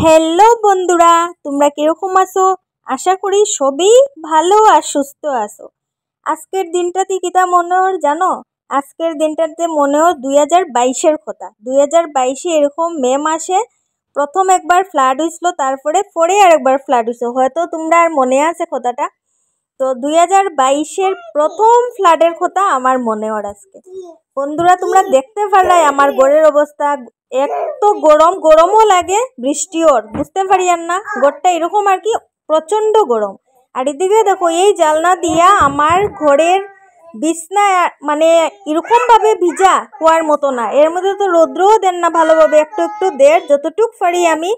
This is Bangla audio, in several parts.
হ্যালো বন্ধুরা, তোমরা কিরকম আছো? আশা করি সবই ভালো আর সুস্থ আছো। আজকের দিনটাতে কিতা মনে হর জানো? আজকের দিনটাতে মনে হর 2022-এর কথা। 2022-এ এরকম মে মাসে প্রথম একবার ফ্লাড হয়েছিল, তারপরে আরেকবার ফ্লাড হয়েছে। হয়তো তোমরা আর মনে আছে কথাটা। তো 2022-এর প্রথম ফ্লাডের কথা আমার মনে হর আজকে। বন্ধুরা, তোমরা দেখতে পারলাই আমার ঘরের অবস্থা। এত গরমও লাগে, বৃষ্টিও বুঝতে পারি আর না। ঘরটা এরকম আর কি, প্রচন্ড গরম। আর এদিকে দেখো, এই জালনা দিয়া আমার ঘরের বিছনা মানে এরকম ভাবে ভিজা, কুয়ার মতো না। এর মধ্যে তো রৌদ্রও দেন না ভালোভাবে, একটু একটু দের, যতটুক পারি আমি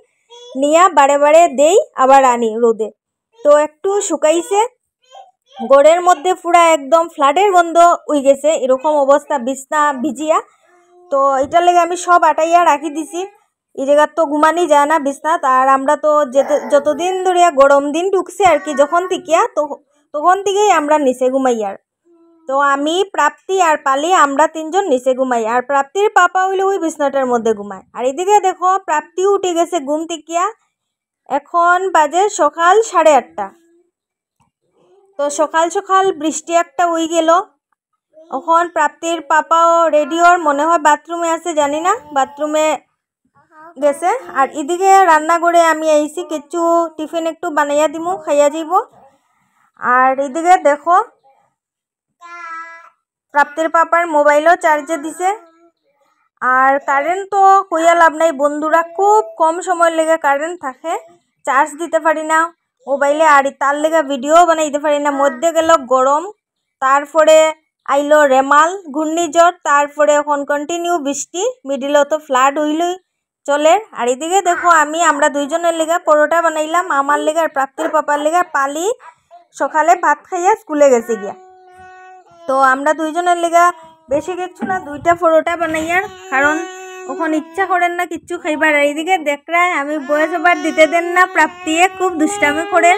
নিয়া বারে দেই, আবার আনি রোদে। তো একটু শুকাইছে, ঘরের মধ্যে পুরা একদম ফ্লাডের গন্ধ উই গেছে, এরকম অবস্থা বিছনা ভিজিয়া। তো এটার লেগে আমি সব আটাইয়া রাখি দিছি। এই জায়গার তো ঘুমানি যায় না বিছনাত। আর আমরা তো যতদিন ধরিয়া গরম দিন ঢুকছে আর কি, যখন থেকেই আমরা নিচে ঘুমাইয়ার। তো আমি, প্রাপ্তি আর পালি, আমরা তিনজন নিচে ঘুমাই। আর প্রাপ্তির পাপা হইলে ওই বিছনাটার মধ্যে ঘুমায়। আর এদিকে দেখো, প্রাপ্তিও উঠে গেছে ঘুম থেকে। এখন বাজে সকাল 8:30। তো সকাল বৃষ্টি একটা উই গেল। এখন প্রাপ্তির পাপাও রেডিওর, মনে হয় বাথরুমে আছে, জানি না, বাথরুমে গেছে। আর এদিকে রান্নাঘরে আমি আইছি, কিছু টিফিন একটু বানাইয়া দিমু, খাইয়া যাইব। আর এদিকে দেখো, প্রাপ্তির পাপার মোবাইলও চার্জে দিছে। আর কারেন্ট তো কইয়া লাভ নাই বন্ধুরা, খুব কম সময় লেগে কারেন্ট থাকে, চার্জ দিতে পারি না মোবাইলে। আর তার লেগে ভিডিও বানাইতে পারি না। মধ্যে গেল গরম, তারপরে আইলো রেমাল ঘূর্ণিঝড়, তারপরে এখন কন্টিনিউ বৃষ্টি, মিডিলও তো ফ্লাড হইলই চলে। আর এদিকে দেখো, আমরা দুইজনের লেগে পরোটা বানাইলাম, আমার লেগে আর প্রাপ্তির পাপার লেগে। পালি সকালে ভাত খাইয়া স্কুলে গেছে গিয়া। তো আমরা দুইজনের লেগে বেশি কিছু না, 2টা পরোটা বানাইয়ার, কারণ ওখানে ইচ্ছা করেন না কিচ্ছু খাইবার। আর এইদিকে দেখরাই আমি বয়স আবার দিতে দেন না, প্রাপ্তিয়ে খুব দুষ্টামি করে।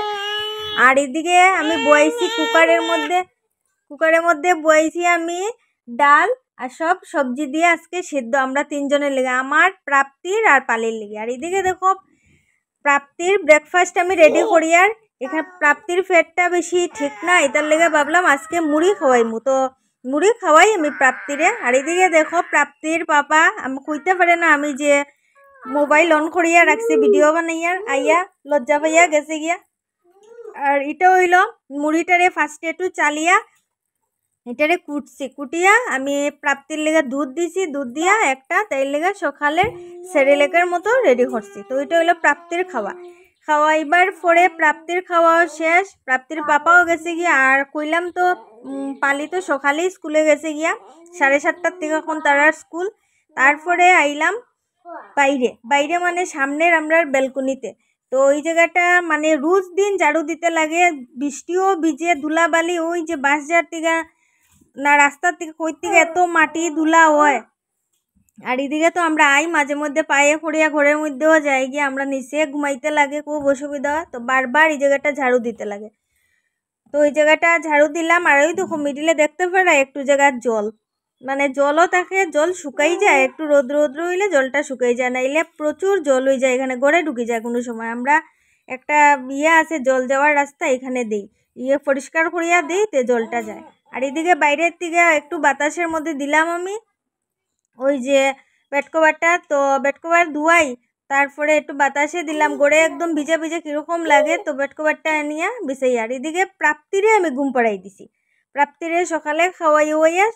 আর এদিকে আমি বয়াইছি কুকারের মধ্যে বয়াইছি আমি ডাল আর সব সবজি দিয়ে আজকে সিদ্ধ, আমরা তিনজনের লেগে, আমার, প্রাপ্তির আর পালির লেগে। আর এদিকে দেখো, প্রাপ্তির ব্রেকফাস্ট আমি রেডি করি। আর এখানে প্রাপ্তির পেটটা বেশি ঠিক না, এটার লেগে ভাবলাম আজকে মুড়ি খাওয়াইমু। তো মুড়ি খাওয়াই আমি প্রাপ্তিরে। আর এদিকে দেখো, প্রাপ্তির পাপা আমি কইতে পারে না আমি যে মোবাইল অন করিয়া রাখছি ভিডিও বানাইয়ার, আইয়া লজ্জা পাইয়া গেছে গিয়া। আর এটা হইল মুড়িটারে ফার্স্টে একটু চালিয়া এটারে কুটিয়া আমি প্রাপ্তির লেগে দুধ দিছি, দুধ দিয়া একটা তাই লেগে সকালে সেরেলেকের মতো রেডি করছি। তো এটা হইলো প্রাপ্তির খাওয়াইবার পরে প্রাপ্তির খাওয়াও শেষ, প্রাপ্তির পাপাও গেছে গিয়া। আর কইলাম তো পালি তো সকালেই স্কুলে গেছে গিয়া, 7:30টার থেকে এখন তারার স্কুল। তারপরে আইলাম বাইরে মানে সামনের আমরার ব্যালকনিতে। তো ওই জায়গাটা মানে রোজ দিন ঝাড়ু দিতে লাগে, বৃষ্টিও ভিজে, ধুলাবালি, ওই যে বাসজার থেকে না রাস্তার থেকে কই থেকে এত মাটি ধুলা হয়। আর এদিকে তো আমরা মাঝে মধ্যে পায়ে পড়িয়া ঘরের মধ্যেও যাই গিয়ে, আমরা নিচে ঘুমাইতে লাগে, খুব অসুবিধা হয়। তো বারবার এই জায়গাটা ঝাড়ু দিতে লাগে। তো ওই জায়গাটা ঝাড়ু দিলাম। আর ওই দেখো মিডিলে দেখতে পারা একটু জায়গার জল, মানে জলও থাকে, জল শুকাই যায়, একটু রৌদ্র হইলে জলটা শুকাই যায়, নাইলে প্রচুর জল হয়ে যায়, এখানে গড়ে ঢুকে যায় কোনো সময়। আমরা একটা আছে জল যাওয়ার রাস্তা, এখানে দিই, পরিষ্কার করিয়া দিই, তে জলটা যায়। আর এদিকে বাইরের থেকে একটু বাতাসের মধ্যে দিলাম আমি ওই যে বেডকভারটা, তো বেডকভার ধুয়াই, তারপরে একটু বাতাসে দিলাম, গড়ে একদম ভিজা কিরকম লাগে। তো বেডকভারটা নিয়ে বিছাই। আর এদিকে প্রাপ্তিরে আমি ঘুম পাড়াই দিছি, প্রাপ্তিরে সকালে খাওয়াইয়া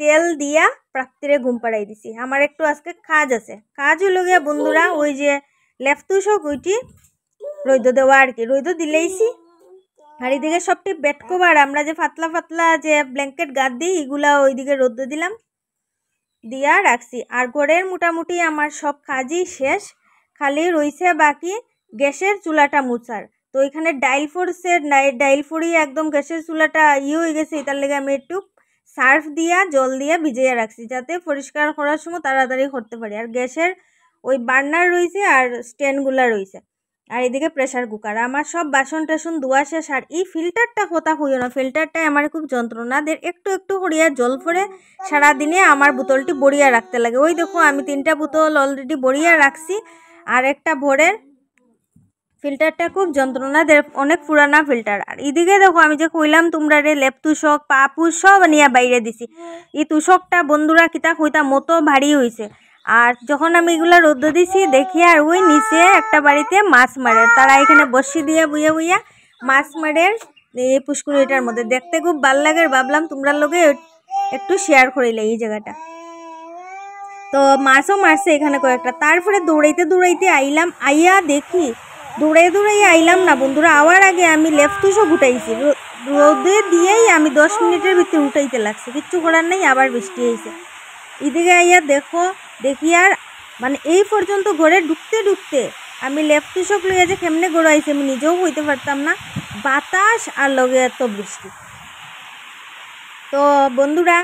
তেল দিয়া প্রাপ্তিরে ঘুম পাড়াই দিছি। আমার একটু আজকে কাজ আছে, কাজ হইল গিয়া বন্ধুরা, ওই যে লেফতুসক ওইটি রৈদ দেওয়া আর কি, রৈদ দিলেইছি। আর এদিকে সবটি বেডকভার আমরা যে পাতলা যে ব্ল্যাঙ্কেট গাদ দিই, এগুলা ওইদিকে রোদ দিলাম, দিয়া রাখছি। আর ঘরের মোটামুটি আমার সব কাজই শেষ, খালি রইছে বাকি গ্যাসের চুলাটা মুছার। তো এখানে ডাইল ফড়ি একদম গ্যাসের চুলাটা হয়ে গেছে, এটার লেগে আমি একটু সার্ফ দিয়া জল দিয়া ভিজিয়ে রাখছি, যাতে পরিষ্কার করার সময় তাড়াতাড়ি করতে পারি। আর গ্যাসের ওই বার্নার রয়েছে আর স্ট্যান্ডগুলা রয়েছে। আর এদিকে প্রেসার কুকার, আমার সব বাসন টাসন ধোয়া শেষ। আর এই ফিল্টারটা কথা হইও না, ফিল্টারটাই আমার খুব যন্ত্রণা, একটু করিয়া জল পরে সারাদিনে আমার বোতলটি বড়িয়া রাখতে লাগে। ওই দেখো আমি 3টা বোতল অলরেডি বড়িয়া রাখছি, আর একটা ভরে ফিল্টারটা খুব যন্ত্রণা দেয়, অনেক পুরানা ফিল্টার। আর এদিকে দেখো আমি যে কইলাম তোমরা রে লেপ তুষক পাপু সব নিয়ে বাইরে দিছি। এই তুষকটা বন্ধুরা কিতা কইতা মতো ভারী হয়েছে। আর যখন আমি এগুলা রোদ্দ দিছি দেখি আর ওই নিচে একটা বাড়িতে মাছ মারে, তারা এখানে বসি দিয়ে বুইয়া বুইয়া মাছ মারে এই পুষ্করিটার মধ্যে। দেখতে খুব ভাল লাগে, ভাবলাম তোমরা লগে একটু শেয়ার করিলে এই জায়গাটা। তো মাছও মারছে এখানে কয়েকটা। তারপরে দৌড়াইতে দৌড়াইতে আইলাম, আইয়া দেখি দৌড়াইয়া আইলাম না বন্ধুরা, আওয়ার আগে আমি লেফট তুষক উঠাইছি। রোদে দিয়েই আমি 10 মিনিটের ভিতরে উঠাইতে লাগছে, কিচ্ছু করার নেই। আবার বৃষ্টি হয়েছে। এদিকে আইয়া দেখি আর মানে এই পর্যন্ত ঘরে ঢুকতে আমি লেফট তুষক লইয়া যে কেমনে গড়াইছে আমি নিজেও হইতে পারতাম না। বাতাস আর লগে এত বৃষ্টি। তো বন্ধুরা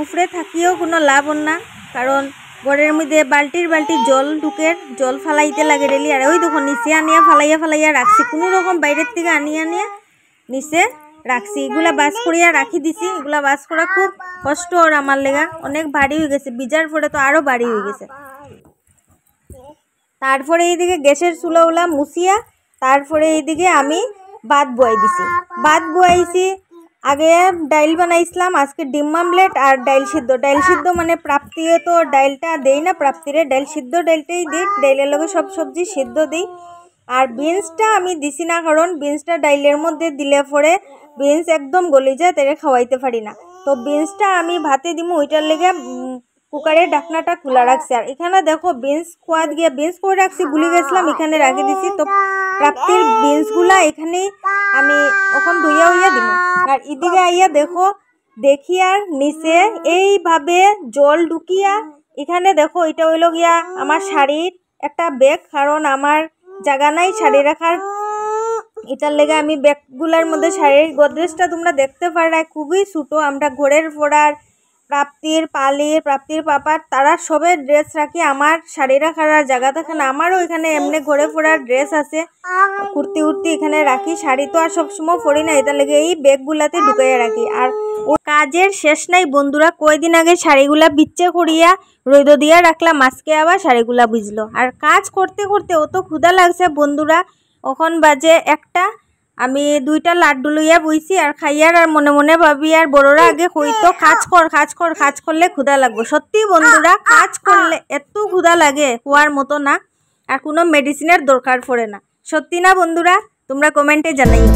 উপরে থাকিও কোনো লাভ না, কারণ ঘরের মধ্যে বালতির জল ঢুকে জল ফালাইতে লাগে ডেলি। আর ওই দেখো নিচে আনিয়া ফালাইয়া রাখছি, কোনো রকম বাইরের থেকে আনিয়া নিচে রাখছি। এগুলা বাস করিয়া রাখি দিছি। এগুলা বাস করা খুব কষ্ট আর আমার লেগা, অনেক ভারী হয়ে গেছে। বিজার পরে তো আরও ভারী হয়ে গেছে। তারপরে এইদিকে গ্যাসের চুলাগুলা মুছিয়া তারপরে এইদিকে আমি ভাত বয়াই দিছি। ভাত বয়াইছি, আগে ডাইল বানাইছিলাম, আজকে ডিম আমলেট আর ডাইল সিদ্ধ মানে প্রাপ্তিরে তো ডাইলটা দেই না, প্রাপ্তিরে ডাইল সিদ্ধ ডাইলটাই দিই, ডাইলের লগে সব সবজি সিদ্ধ দিই। আর বিনসটা আমি দিছি না, কারণ বিনসটা ডাইলের মধ্যে দিলে পরে বিনস একদম গলে যায়, তাই খাওয়াইতে পারি না। তো বিনসটা আমি ভাতে দিমু, ওইটার লেগে কুকারের ঢাকনাটা খোলা রাখছি। আর এখানে দেখো বিনস খোয়াত গিয়ে বিনস করে রাখছি, ভুলে গেছিলাম, এখানে রাখি দিছি। তো প্রাপ্তির বিনসগুলা এখানেই আমি এখন ধুইয়া হইয়া দিব। আর এদিকে আইয়া দেখি আর নিচে এইভাবে জল ঢুকিয়া এখানে দেখো এটা হইল গিয়া আমার শাড়ির একটা ব্যাগ, কারণ আমার জায়গা নাই শাড়ি রাখার। এটার লেগে আমি ব্যাগগুলার মধ্যে শাড়ির গোদরেজটা তোমরা দেখতে পারা খুবই ছোটো। আমরা ঘরের পড়ার প্রাপ্তির পাপার তারা সবের ড্রেস রাখি, আমার শাড়ি রাখার আর জায়গা থাকে না। আমারও এখানে এমনি ঘরে পড়ার ড্রেস আছে, কুর্তি এখানে রাখি। শাড়ি তো আর সবসময় পরি না, এটা লেগে এই ব্যাগগুলাতে ঢুকাইয়া রাখি। আর ও কাজের শেষ নাই বন্ধুরা, কয়দিন আগে শাড়িগুলা বিচ্ছে করিয়া রোদ দিয়া রাখলাম, আজকে আবার শাড়িগুলা বুঝলো। আর কাজ করতে অত ক্ষুধা লাগছে বন্ধুরা, এখন বাজে 1টা। আমি 2টা লাড্ডু লইয়া বইছি আর খাইয়ার। আর মনে মনে ভাবি আর বড়রা আগে কইতো কাজ করলে ক্ষুধা লাগবে। সত্যি বন্ধুরা কাজ করলে এত ক্ষুধা লাগে হওয়ার মতো না, আর কোনো মেডিসিনের দরকার পড়ে না। সত্যি না বন্ধুরা? তোমরা কমেন্টে জানাইও।